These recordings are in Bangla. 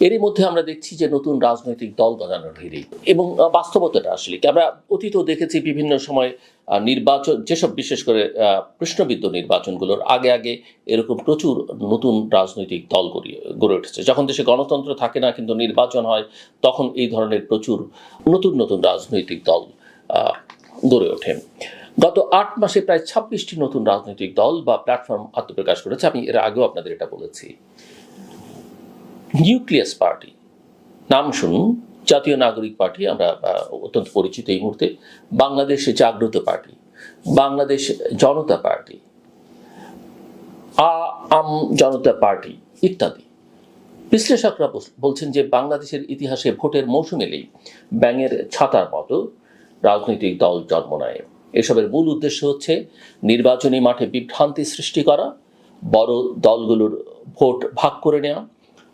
এরই মধ্যে আমরা দেখছি যে নতুন রাজনৈতিক দল গজানোর ভিড়ে এবং বাস্তবতাটা আসলে কি আমরা অতীতেও দেখেছি বিভিন্ন সময় নির্বাচন যেসব বিশেষ করে প্রশ্নবিদ্ধ নির্বাচনগুলোর আগে আগে এরকম প্রচুর নতুন রাজনৈতিক দল গড়ে উঠেছে। যখন দেশে গণতন্ত্র থাকে না কিন্তু নির্বাচন হয়, তখন এই ধরনের প্রচুর নতুন নতুন রাজনৈতিক দল গড়ে ওঠে। গত ৮ মাসে প্রায় ২৬টি নতুন রাজনৈতিক দল বা প্ল্যাটফর্ম আত্মপ্রকাশ করেছে। আমি এর আগেও আপনাদের এটা বলেছি। নিউক্লিয়াস পার্টি, নাম শুনুন, জাতীয় নাগরিক পার্টি, আমরা অত্যন্ত পরিচিত এই মুহূর্তে, বাংলাদেশ জাগ্রত পার্টি, বাংলাদেশ জনতা পার্টি, আম জনতা পার্টি ইত্যাদি। বিশ্লেষকরা বলছেন যে বাংলাদেশের ইতিহাসে ভোটের মৌসুম এলেই ব্যাঙের ছাতার মতো রাজনৈতিক দল জন্ম নেয়। এসবের মূল উদ্দেশ্য হচ্ছে নির্বাচনী মাঠে বিভ্রান্তি সৃষ্টি করা, বড় দলগুলোর ভোট ভাগ করে নেওয়া,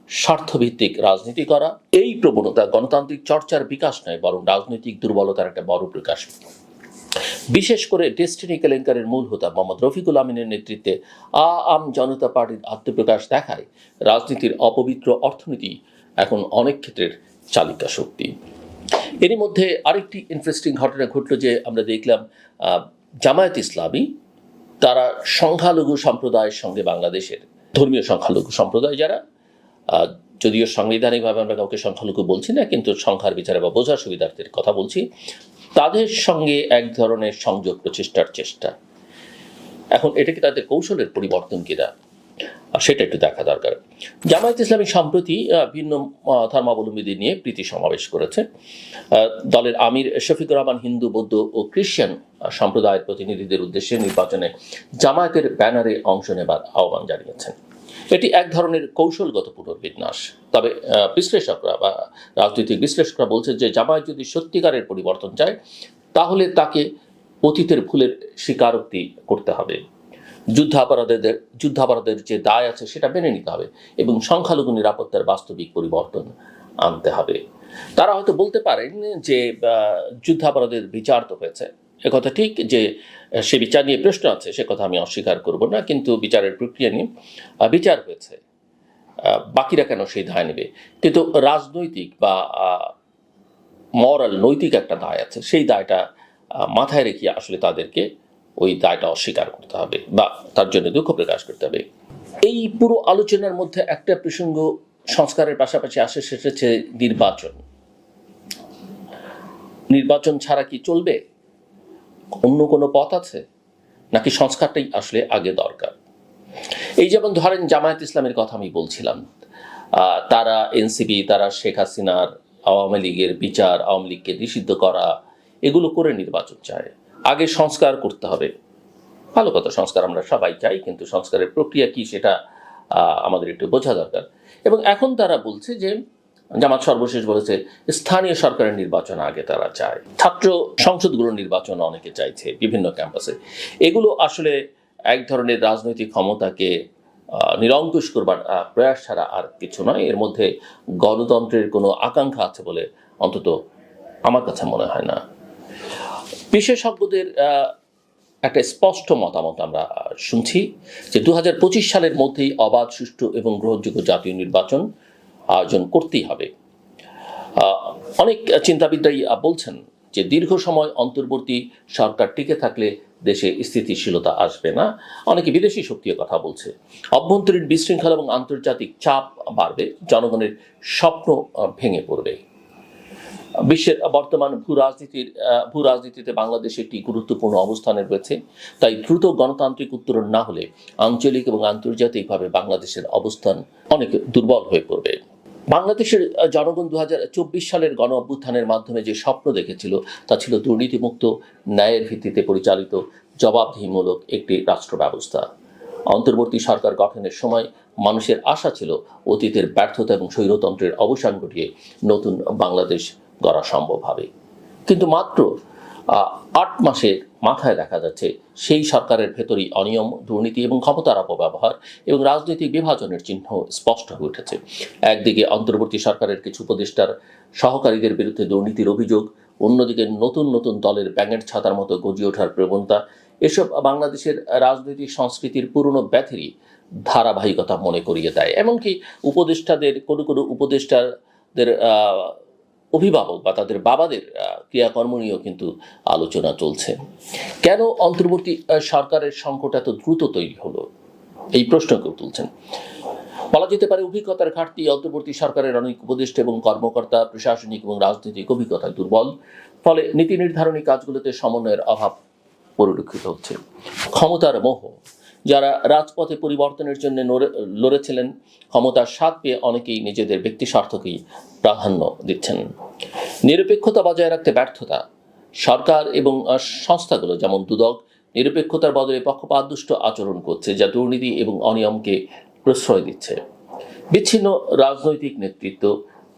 স্বার্থভিত্তিক রাজনীতি করা। এই প্রবণতা গণতান্ত্রিক চর্চার বিকাশ নয়, বরং রাজনৈতিক দুর্বলতার একটা বড় প্রকাশ। বিশেষ করে ডেস্টিনি কেলেঙ্কারের মূল হোতা মোহাম্মদ রফিকুল আমিনের নেতৃত্বে আম জনতা পার্টির আত্মপ্রকাশ দেখায় রাজনীতির অপবিত্র অর্থনীতি এখন অনেক ক্ষেত্রের চালিকা শক্তি। এরই মধ্যে আরেকটি ইন্টারেস্টিং ঘটনা ঘটল যে আমরা দেখলাম জামায়াত ইসলামী তারা সংখ্যালঘু সম্প্রদায়ের সঙ্গে, বাংলাদেশের ধর্মীয় সংখ্যালঘু সম্প্রদায় যারা, যদিও সাংবিধানিকভাবে আমরা কাউকে সংখ্যালঘু বলছি না, কিন্তু সংখ্যার বিচারে বা বোঝার সুবিধার্থের কথা বলছি, তাদের সঙ্গে এক ধরনের সংযোগ প্রচেষ্টার চেষ্টা। এখন এটা কি তাদের কৌশলের পরিবর্তন কিনা সেটা একটু দেখা দরকার। জামায়াত ইসলামী সম্প্রতি ভিন্ন ধর্মাবলম্বীদের নিয়ে প্রীতি সমাবেশ করেছে। দলের আমির শফিকুর রহমান হিন্দু, বৌদ্ধ ও খ্রিস্টান সম্প্রদায়ের প্রতিনিধিদের উদ্দেশ্যে নির্বাচনে জামায়াতের ব্যানারে অংশ নেবার আহ্বান জানিয়েছেন। এটি এক ধরনের কৌশলগত পুনর্বিন্যাস। তবে বিশ্লেষকরা বা রাজনৈতিক বিশ্লেষকরা বলছেন যে জামায়াত যদি সত্যিকারের পরিবর্তন চায় তাহলে তাকে অতীতের ভুলের স্বীকারোক্তি করতে হবে, যুদ্ধাপরাধের যে দায় আছে সেটা মেনে নিতে হবে এবং সংখ্যালঘু নিরাপত্তার বাস্তবিক পরিবর্তন আনতে হবে। তারা হয়তো বলতে পারেন যে যুদ্ধাপরাধের বিচার তো হয়েছে, একথা ঠিক, যে সে বিচার নিয়ে প্রশ্ন আছে, সে কথা আমি অস্বীকার করব না, কিন্তু বিচারের প্রক্রিয়া নিয়ে বিচার হয়েছে, বাকিরা কেন সেই দায় নেবে? কিন্তু রাজনৈতিক বা মরাল, নৈতিক একটা দায় আছে, সেই দায়টা মাথায় রেখে আসলে তাদেরকে ওই দায়টা অস্বীকার করতে হবে বা তার জন্য দুঃখ প্রকাশ করতে হবে। এই পুরো আলোচনার মধ্যে একটা প্রসঙ্গ সংস্কারের পাশাপাশি আসে, সেটা হচ্ছে নির্বাচন। নির্বাচন ছাড়া কি চলবে? অন্য কোনো পথ আছে নাকি সংস্কারটাই আসলে আগে দরকার? এই যেমন ধরেন জামায়াত ইসলামের কথা আমি বলছিলাম, তারা এনসিপি, তারা শেখ হাসিনার আওয়ামী লীগের বিচার, আওয়ামী লীগকে নিষিদ্ধ করা, এগুলো করে নির্বাচন চায়। আগে সংস্কার করতে হবে। ভালো কথা, সংস্কার আমরা সবাই চাই, কিন্তু সংস্কারের প্রক্রিয়া কি সেটা আমাদের একটু বোঝা দরকার। এবং এখন তারা বলছে যে, জামাত সর্বশেষ বলেছে স্থানীয় সরকারের নির্বাচন আগে তারা চায়, ছাত্র সংসদগুলোর নির্বাচন অনেকে চাইছে বিভিন্ন ক্যাম্পাসে। এগুলো আসলে এক ধরনের রাজনৈতিক ক্ষমতাকে নিরঙ্কুশ করবার প্রয়াস ছাড়া আর কিছু নয়। এর মধ্যে গণতন্ত্রের কোনো আকাঙ্ক্ষা আছে বলে অন্তত আমার কাছে মনে হয় না। বিশেষজ্ঞদের একটা স্পষ্ট মতামত আমরা শুনছি যে 2025 সালের মধ্যেই অবাধ, সুষ্ঠু এবং গ্রহণযোগ্য জাতীয় নির্বাচন আয়োজন করতেই হবে। অনেক চিন্তাবিদরাই বলছেন যে দীর্ঘ সময় অন্তর্বর্তী সরকার টিকে থাকলে দেশে স্থিতিশীলতা আসবে না। অনেকে বিদেশি শক্তির কথা বলছে। অভ্যন্তরীণ বিশৃঙ্খলা এবং আন্তর্জাতিক চাপ বাড়বে, জনগণের স্বপ্ন ভেঙে পড়বে। বিশ্বের বর্তমান ভূ রাজনীতিতে বাংলাদেশ একটি গুরুত্বপূর্ণ অবস্থানে রয়েছে। তাই দ্রুত গণতান্ত্রিক উত্তরণ না হলে আঞ্চলিক এবং আন্তর্জাতিকভাবে বাংলাদেশের অবস্থান অনেক দুর্বল হয়ে পড়বে। বাংলাদেশের জনগণ 2024 সালের গণ অভ্যুত্থানের মাধ্যমে যে স্বপ্ন দেখেছিল তা ছিল দুর্নীতিমুক্ত, ন্যায়ের ভিত্তিতে পরিচালিত, জবাবদিহিমূলক একটি রাষ্ট্র ব্যবস্থা। অন্তর্বর্তী সরকার গঠনের সময় মানুষের আশা ছিল অতীতের ব্যর্থতা এবং স্বৈরতন্ত্রের অবসান ঘটিয়ে নতুন বাংলাদেশ গড়া সম্ভব হবে। কিন্তু মাত্র 8 মাসের মাথায় দেখা যাচ্ছে সেই সরকারের ভেতরেই অনিয়ম, দুর্নীতি এবং ক্ষমতার অপব্যবহার এবং রাজনৈতিক বিভাজনের চিহ্ন স্পষ্ট হয়ে উঠেছে। একদিকে অন্তর্বর্তী সরকারের কিছু উপদেষ্টার সহকারীদের বিরুদ্ধে দুর্নীতির অভিযোগ, অন্যদিকে নতুন নতুন দলের ব্যাঙের ছাতার মতো গজিয়ে ওঠার প্রবণতা। এসব বাংলাদেশের রাজনৈতিক সংস্কৃতির পুরনো ব্যাথেরই ধারাবাহিকতা মনে করিয়ে দেয়। এমনকি উপদেষ্টাদের কোনো উপদেষ্টাদের অভিভাবক বা তাদের বাবাদের ক্রিয়াকর্ম নিয়েও কিন্তু আলোচনা চলছে। কেন অন্তর্বর্তী সরকারের সংকট এত দ্রুত তৈরি হলো, এই প্রশ্ন কেউ তুলছেন। বলা যেতে পারে অভিজ্ঞতার ঘাটতি, অন্তর্বর্তী সরকারের অনেক উপদেষ্টা এবং কর্মকর্তা প্রশাসনিক এবং রাজনৈতিক অভিজ্ঞতায় দুর্বল, ফলে নীতি নির্ধারণী কাজগুলোতে সমন্বয়ের অভাব পরিলক্ষিত হচ্ছে। ক্ষমতার মোহ, যারা রাজপথে পরিবর্তনের জন্য লড়েছিলেন, ক্ষমতার স্বাদ পেয়ে অনেকেই নিজেদের ব্যক্তি স্বার্থকেই প্রাধান্য দিচ্ছেন। নিরপেক্ষতা বজায় রাখতে ব্যর্থতা, সরকার এবং সংস্থাগুলো যেমন দুদক নিরপেক্ষতার বদলে পক্ষপাতদুষ্ট আচরণ করছে, যা দুর্নীতি এবং অনিয়মকে প্রশ্রয় দিচ্ছে। বিচ্ছিন্ন রাজনৈতিক নেতৃত্ব,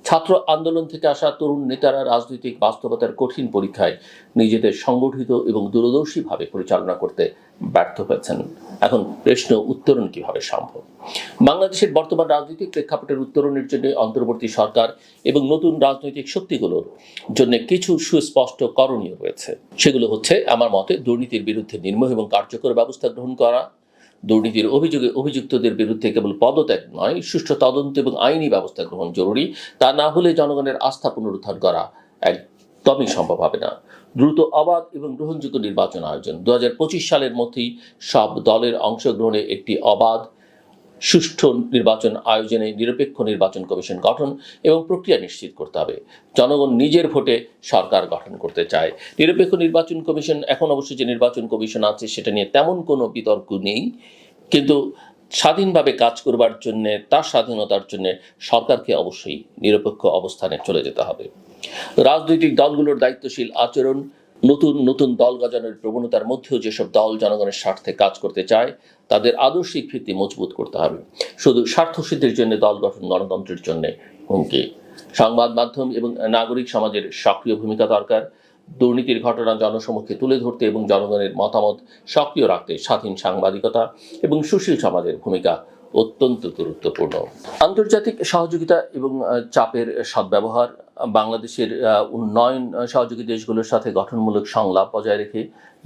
ছাত্র আন্দোলন থেকে আসা তরুণ নেতারা রাজনৈতিক বাস্তবতার কঠিন পরীক্ষায় নিজেদের সংগঠিত এবং দূরদর্শীভাবে পরিচালনা করতে ব্যর্থ হয়েছেন। এখন প্রশ্ন, উত্তরণ কিভাবে সম্ভব? বাংলাদেশের বর্তমান রাজনৈতিক প্রেক্ষাপটের উত্তরণের জন্য অন্তর্বর্তী সরকার এবং নতুন রাজনৈতিক শক্তিগুলোর জন্য কিছু সুস্পষ্ট করণীয় রয়েছে। সেগুলো হচ্ছে, আমার মতে, দুর্নীতির বিরুদ্ধে নির্মম এবং কার্যকর ব্যবস্থা গ্রহণ করা, দুর্নীতির অভিযোগে অভিযুক্তদের বিরুদ্ধে কেবল পদত্যাগ নয়, সুষ্ঠু তদন্ত এবং আইনি ব্যবস্থা গ্রহণ জরুরি। তা না হলে জনগণের আস্থা পুনরুদ্ধার করা একদমই সম্ভব হবে না। দ্রুত, অবাধ এবং গ্রহণযোগ্য নির্বাচন আয়োজন, 2025 সালের মধ্যেই সব দলের অংশগ্রহণে একটি অবাধ সুষ্ঠু নির্বাচন আয়োজনে নিরপেক্ষ নির্বাচন কমিশন গঠন এবং প্রক্রিয়া নিশ্চিত করতে হবে। জনগণ নিজের ভোটে সরকার গঠন করতে চায়। নিরপেক্ষ নির্বাচন কমিশন, এখন অবশ্য যে নির্বাচন কমিশন আছে সেটা নিয়ে তেমন কোনো বিতর্ক নেই, কিন্তু স্বাধীনভাবে কাজ করবার জন্যে, তার স্বাধীনতার জন্যে সরকারকে অবশ্যই নিরপেক্ষ অবস্থানে চলে যেতে হবে। রাজনৈতিক দলগুলোর দায়িত্বশীল আচরণ, নতুন দল গজানোর প্রবণতার মধ্যেও যেসব দল জনগণের স্বার্থে কাজ করতে চায় তাদের আদর্শিক ভিত্তি মজবুত করতে হবে। শুধু স্বার্থসিদ্ধির জন্য দল গঠন গণতন্ত্রের জন্য হুমকি। সংবাদ মাধ্যম এবং নাগরিক সমাজের সক্রিয় ভূমিকা দরকার। দুর্নীতির ঘটনা জনসমক্ষে তুলে ধরতে এবং জনগণের মতামত সক্রিয় রাখতে স্বাধীন সাংবাদিকতা এবং সুশীল সমাজের ভূমিকা অত্যন্ত গুরুত্বপূর্ণ। আন্তর্জাতিক সহযোগিতা এবং চাপের সদ্ব্যবহার, বাংলাদেশের উন্নয়ন সহযোগী দেশগুলোর সাথে গঠনমূলক সংলাপ বজায় রেখে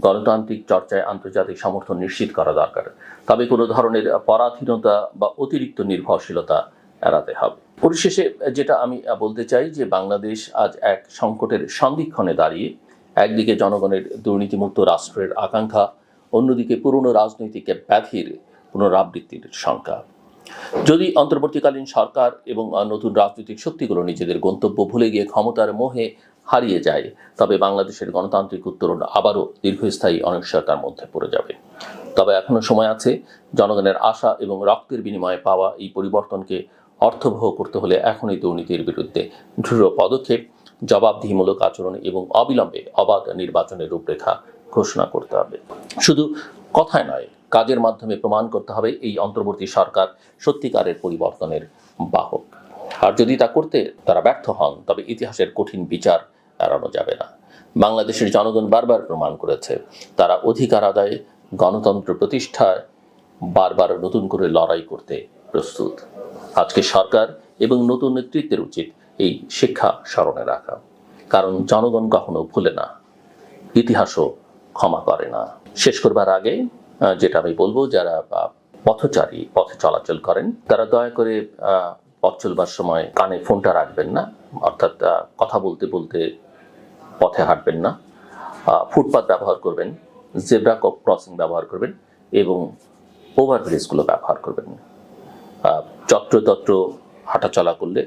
গণতান্ত্রিক চর্চায় আন্তর্জাতিক সমর্থন নিশ্চিত করা দরকার। তবে কোনো ধরনের পরাধীনতা বা অতিরিক্ত নির্ভরশীলতা এড়াতে হবে। পরিশেষে যেটা আমি বলতে চাই যে বাংলাদেশ আজ এক সংকটের সন্ধিক্ষণে দাঁড়িয়ে, একদিকে জনগণের দুর্নীতিমুক্ত রাষ্ট্রের আকাঙ্ক্ষা, অন্যদিকে পুরনো রাজনৈতিক ব্যাধির পুনরাবৃত্তির শঙ্কা। যদি অন্তর্বর্তীকালীন সরকার এবং নতুন রাজনৈতিক শক্তিগুলো নিজেদের গন্তব্য ভুলে গিয়ে ক্ষমতার মোহে হারিয়ে যায়, তবে বাংলাদেশের গণতান্ত্রিক উত্তরণ আবারও দীর্ঘস্থায়ী অনিশ্চয়তার মধ্যে পড়ে যাবে। তবে এখনো সময় আছে। জনগণের আশা এবং রক্তের বিনিময়ে পাওয়া এই পরিবর্তনকে অর্থবহ করতে হলে এখনই দুর্নীতির বিরুদ্ধে দৃঢ় পদক্ষেপ, জবাবদিহিমূলক আচরণ এবং অবিলম্বে অবাধ নির্বাচনের রূপরেখা ঘোষণা করতে হবে। শুধু কথায় নয়, কাজের মাধ্যমে প্রমাণ করতে হবে এই অন্তর্বর্তী সরকার সত্যিকারের পরিবর্তনের বাহক। আর যদি তা করতে তারা ব্যর্থ হন, তবে ইতিহাসের কঠিন বিচার এড়ানো যাবে না। বাংলাদেশের জনগণ বারবার প্রমাণ করেছে তারা অধিকার আদায়ে, গণতন্ত্র প্রতিষ্ঠায় বারবার নতুন করে লড়াই করতে প্রস্তুত। আজকে সরকার এবং নতুন নেতৃত্বের উচিত এই শিক্ষা স্মরণে রাখা, কারণ জনগণ কখনো ভুলে না, ইতিহাসও ক্ষমা করে না। শেষ করবার আগে যেটা আমি বলবো, যারা পথচারী, পথে চলাচল করেন, তারা দয়া করে পথ চলবার সময় কানে ফোনটা রাখবেন না, অর্থাৎ কথা বলতে বলতে পথে হাঁটবেন না। ফুটপাথ ব্যবহার করবেন, জেব্রা ক্রসিং ব্যবহার করবেন এবং ওভারব্রিজগুলো ব্যবহার করবেন। যত্রতত্র হাঁটাচলা করলে,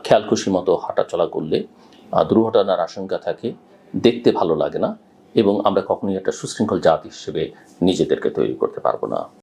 খেয়ালখুশি মতো হাঁটাচলা করলে দুর্ঘটনার আশঙ্কা থাকে, দেখতে ভালো লাগে না এবং আমরা কখনোই একটা সুশৃঙ্খল জাতি হিসেবে নিজেদেরকে তৈরি করতে পারবো না।